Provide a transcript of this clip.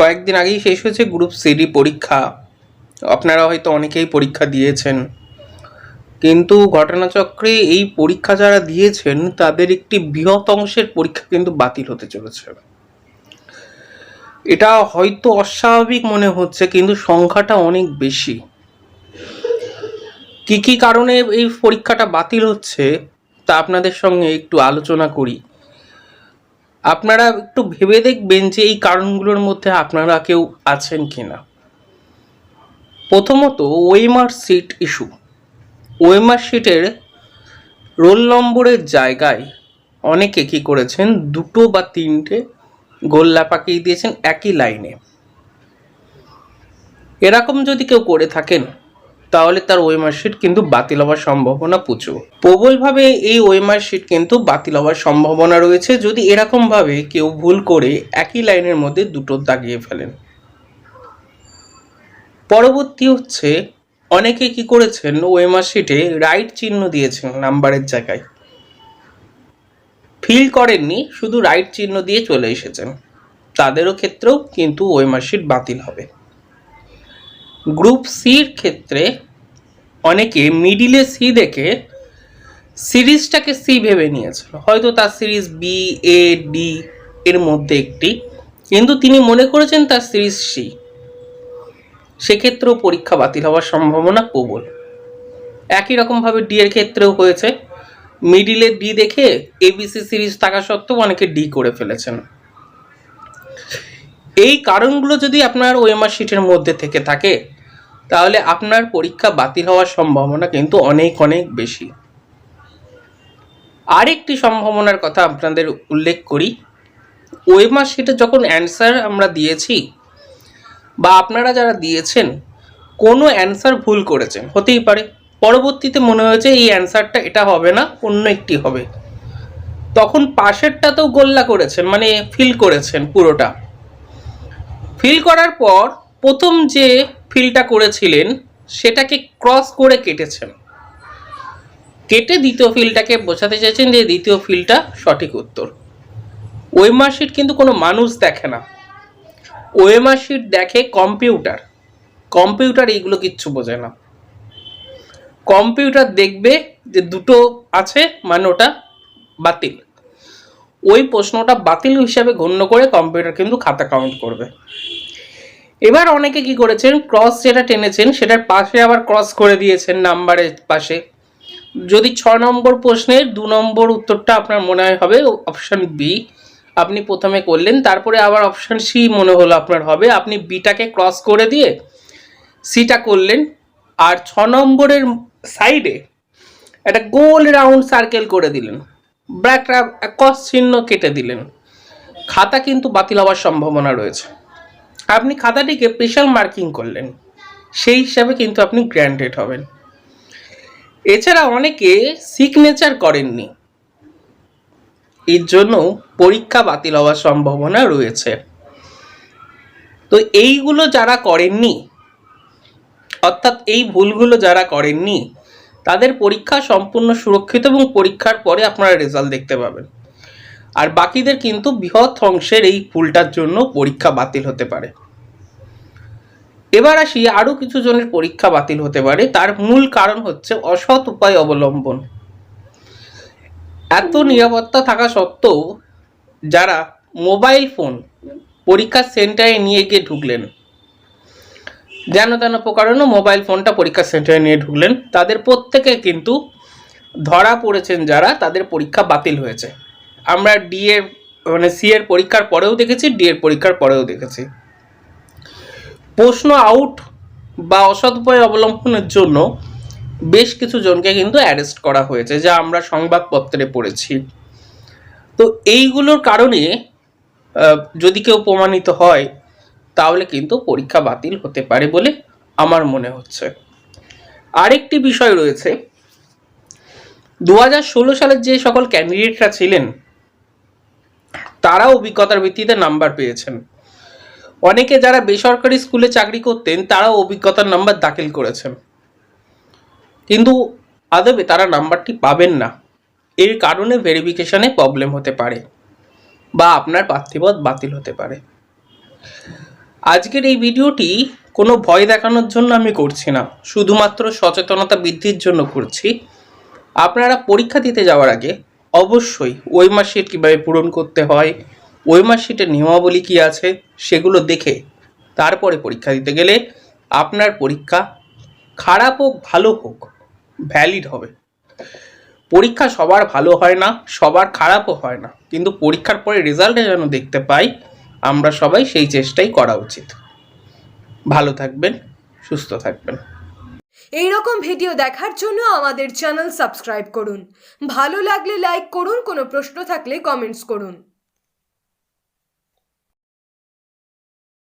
কয়েকদিন আগেই শেষ হয়েছে গ্রুপ সিডি পরীক্ষা। আপনারা হয়তো অনেকেই পরীক্ষা দিয়েছেন, কিন্তু ঘটনাচক্রে এই পরীক্ষা যারা দিয়েছেন তাদের একটি বৃহৎ অংশের পরীক্ষা কিন্তু বাতিল হতে চলেছে। এটা হয়তো অস্বাভাবিক মনে হচ্ছে, কিন্তু সংখ্যাটা অনেক বেশি। কি কি কারণে এই পরীক্ষাটা বাতিল হচ্ছে তা আপনাদের সঙ্গে একটু আলোচনা করি। আপনারা একটু ভেবে দেখবেন যে এই কারণগুলোর মধ্যে আপনারা কেউ আছেন কিনা। প্রথমত, ওএমআর সিট ইস্যু। ওএমআর সিটের রোল নম্বরের জায়গায় অনেকে কি করেছেন, দুটো বা তিনটে গোল্লা পাকিয়ে দিয়েছেন একই লাইনে। এরকম যদি কেউ করে থাকেন তাহলে তার ওএমআর শিট কিন্তু বাতিল হওয়ার সম্ভাবনা প্রচুর। প্রবলভাবে এই ওএমআর শিট কিন্তু বাতিল হওয়ার সম্ভাবনা রয়েছে যদি এরকমভাবে কেউ ভুল করে একই লাইনের মধ্যে দুটো দাগিয়ে ফেলেন। পরবর্তী হচ্ছে, অনেকে কি করেছেন, ওএমআর শিটে রাইট চিহ্ন দিয়েছেন নাম্বারের জায়গায়, ফিল করেননি, শুধু রাইট চিহ্ন দিয়ে চলে এসেছেন। তাদেরও ক্ষেত্রেও কিন্তু ওএমআর শিট বাতিল হবে। গ্রুপ সির ক্ষেত্রে অনেকে মিডিলে সি দেখে সিরিজটাকে সি ভেবে নিয়েছিল, হয়তো তার সিরিজ বি, এ, ডি এর মধ্যে একটি, কিন্তু তিনি মনে করেছেন তার সিরিজ সি। সেক্ষেত্রেও পরীক্ষা বাতিল হওয়ার সম্ভাবনা প্রবল। একই রকমভাবে ডি এর ক্ষেত্রেও হয়েছে, মিডিলে ডি দেখে এবিসি সিরিজ থাকা সত্ত্বেও অনেকে ডি করে ফেলেছেন। এই কারণগুলো যদি আপনার ওএমআর শিটের মধ্যে থেকে থাকে তাহলে আপনার পরীক্ষা বাতিল হওয়ার সম্ভাবনা কিন্তু অনেক অনেক বেশি। আরেকটি সম্ভাবনার কথা আপনাদের উল্লেখ করি, ওএমআর শিটে যখন অ্যান্সার আমরা দিয়েছি বা আপনারা যারা দিয়েছেন কোনো অ্যান্সার ভুল করেছেন, হতেই পারে, পরবর্তীতে মনে হয়েছে এই অ্যান্সারটা এটা হবে না, অন্য একটি হবে, তখন পাশেরটাতেও গোল্লা করেছেন, মানে ফিল করেছেন পুরোটা। ফিল করার পর প্রথম যে ফিলটা করেছিলেন সেটাকে ক্রস করে কেটেছেন, কেটে দ্বিতীয় ফিলটাকে বোঝাতে চাইছেন যে দ্বিতীয় ফিলটা সঠিক উত্তর। ওএমআর শিট কিন্তু কোনো মানুষ দেখে না, ওএমআর শিট দেখে কম্পিউটার। কম্পিউটার এইগুলো কিচ্ছু বোঝে না। কম্পিউটার দেখবে যে দুটো আছে মানে ওটা বাতিল, ওই প্রশ্নটা বাতিল হিসাবে গণ্য করে কম্পিউটার কিন্তু খাতা কাউন্ট করবে। এবার অনেকে কি করেছেন, ক্রস যেটা টেনেছেন সেটার পাশে আবার ক্রস করে দিয়েছেন নাম্বারের পাশে। যদি 6 নম্বর প্রশ্নের 2 নম্বর উত্তরটা আপনার মনে হবে অপশন বি, আপনি প্রথমে করলেন, তারপরে আবার অপশন সি মনে হলো আপনার হবে, আপনি বিটাকে ক্রস করে দিয়ে সিটা করলেন, আর 6 নম্বরের সাইডে একটা গোল রাউন্ড সার্কেল করে দিলেন, ব্র্যাকটা ক্রস চিহ্ন কেটে দিলেন। খাতা কিন্তু বাতিল হওয়ার সম্ভাবনা রয়েছে। আপনি খাতাটিকে স্পেশাল মার্কিং করলেন, সেই হিসাবে কিন্তু আপনি গ্র্যান্টেড হবেন। এছাড়া অনেকে সিগনেচার করেননি, এর জন্য পরীক্ষা বাতিল হওয়ার সম্ভাবনা রয়েছে। তো এইগুলো যারা করেননি, অর্থাৎ এই ভুলগুলো যারা করেননি, তাদের পরীক্ষা সম্পূর্ণ সুরক্ষিত এবং পরীক্ষার পরে আপনারা রেজাল্ট দেখতে পাবেন। আর বাকিদের কিন্তু বৃহৎ অংশের এই ভুলটার জন্য পরীক্ষা বাতিল হতে পারে। এবার আসি, আরও কিছু জনের পরীক্ষা বাতিল হতে পারে, তার মূল কারণ হচ্ছে অসৎ উপায় অবলম্বন। এত নিরাপত্তা থাকা সত্ত্বেও যারা মোবাইল ফোন পরীক্ষার সেন্টারে নিয়ে গিয়ে ঢুকলেন, যেন তেন প্রকারণে মোবাইল ফোনটা পরীক্ষার সেন্টারে নিয়ে ঢুকলেন, তাদের প্রত্যেকে কিন্তু ধরা পড়েছেন, যারা তাদের পরীক্ষা বাতিল হয়েছে। আমরা ডি এর মানে সি এর পরীক্ষার পরেও দেখেছি, ডি এর পরীক্ষার পরেও দেখেছি। প্রশ্ন আউট বা অসৎ উপায় অবলম্বনের জন্য বেশ কিছু জনকে কিন্তু অ্যারেস্ট করা হয়েছে, যা আমরা সংবাদপত্রে পড়েছি। তো এইগুলোর কারণে যদি কেউ প্রমাণিত হয় তাহলে কিন্তু পরীক্ষা বাতিল হতে পারে বলে আমার মনে হচ্ছে। আরেকটি বিষয় রয়েছে, 2016 সালের যে সকল ক্যান্ডিডেটরা ছিলেন তারা অভিজ্ঞতার ভিত্তিতে নাম্বার পেয়েছেন। অনেকে যারা বেসরকারি স্কুলে চাকরি করতেন তারাও অভিজ্ঞতার নাম্বার দাখিল করেছেন, কিন্তু আদবে তারা নাম্বারটি পাবেন না। এর কারণে ভেরিফিকেশনে প্রবলেম হতে পারে বা আপনার প্রার্থীপদ বাতিল হতে পারে। আজকের এই ভিডিওটি কোনো ভয় দেখানোর জন্য আমি করছি না, শুধুমাত্র সচেতনতা বৃদ্ধির জন্য করছি। আপনারা পরীক্ষা দিতে যাওয়ার আগে অবশ্যই ওএমআর শিট কীভাবে পূরণ করতে হয়, ওএমআর শিটের নিয়মাবলী কী আছে সেগুলো দেখে তারপরে পরীক্ষা দিতে গেলে আপনার পরীক্ষা খারাপ হোক ভালো হোক ভ্যালিড হবে। পরীক্ষা সবার ভালো হয় না, সবার খারাপও হয় না, কিন্তু পরীক্ষার পরে রেজাল্টে যেন দেখতে পাই, আমরা সবাই সেই চেষ্টাই করা উচিত। ভালো থাকবেন, সুস্থ থাকবেন। এই রকম ভিডিও দেখার জন্য আমাদের চ্যানেল সাবস্ক্রাইব করুন। ভালো লাগলে লাইক করুন, কোনো প্রশ্ন থাকলে কমেন্টস করুন।